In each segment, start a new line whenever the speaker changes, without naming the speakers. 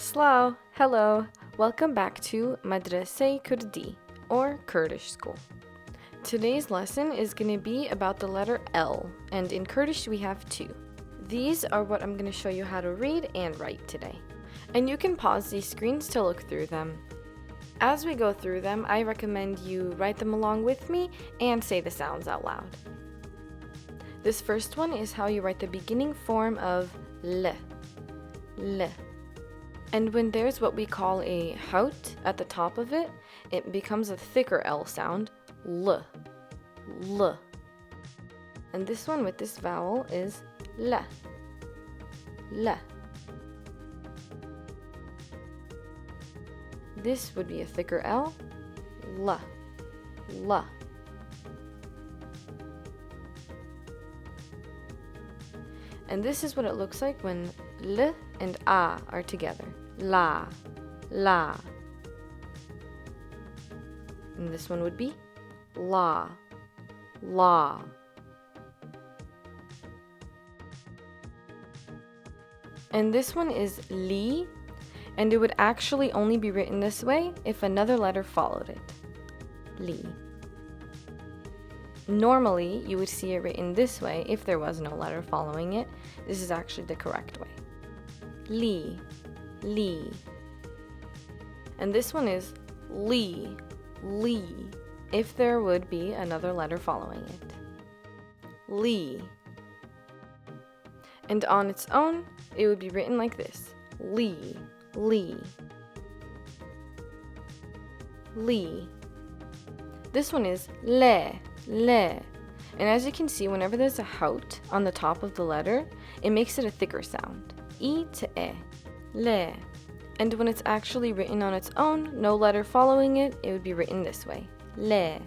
Slow, hello, welcome back to Madrasa Kurdi, or Kurdish school. Today's lesson is going to be about the letter L, and in Kurdish we have two. These are what I'm going to show you how to read and write today. And you can pause these screens to look through them. As we go through them, I recommend you write them along with me and say the sounds out loud. This first one is how you write the beginning form of L. L. And when there's what we call a hout at the top of it, it becomes a thicker L sound, L. L. And this one with this vowel is La. La. This would be a thicker L, La. La. And this is what it looks like when L and A are together. La, la. And this one would be la, la. And this one is li, and it would actually only be written this way if another letter followed it. Li. Normally, you would see it written this way if there was no letter following it. This is actually the correct way. Li, li. And this one is li, li, if there would be another letter following it. Li. And on its own, it would be written like this. Li, li. Li. This one is le, le. And as you can see, whenever there's a hout on the top of the letter, it makes it a thicker sound. E to e. Le. And when it's actually written on its own, no letter following it, it would be written this way. Le.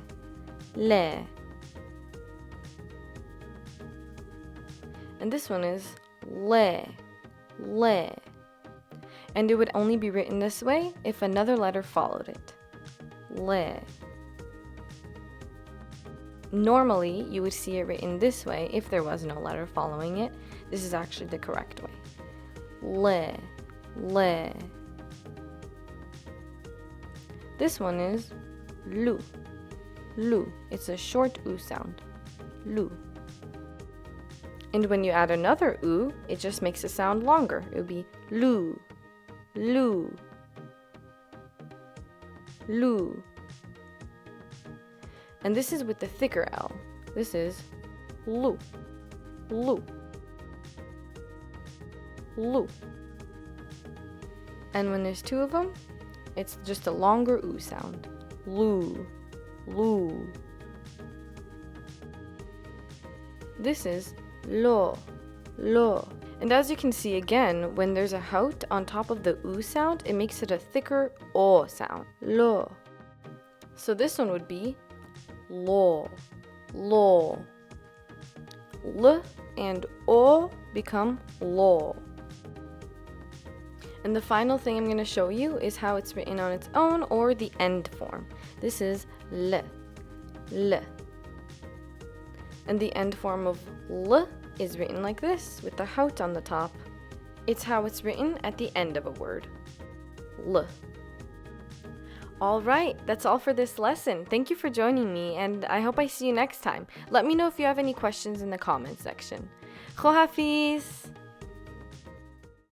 Le. And this one is le. Le. And it would only be written this way if another letter followed it. Le. Normally, you would see it written this way if there was no letter following it. This is actually the correct way. Le, le. This one is lu, lu. It's a short U sound. Lu. And when you add another U, it just makes the sound longer. It would be lu, lu, lu. And this is with the thicker L. This is lu, lu, lu. And when there's two of them, it's just a longer U sound. Lu, lu. This is lo, lo. And as you can see again, when there's a hout on top of the U sound, it makes it a thicker O sound. Lo. So this one would be lo, lo. L and O become lo. And the final thing I'm going to show you is how it's written on its own, or the end form. This is L, L. And the end form of L is written like this, with the hout on the top. It's how it's written at the end of a word. L. Alright, that's all for this lesson. Thank you for joining me, and I hope I see you next time. Let me know if you have any questions in the comments section. Kho Hafiz!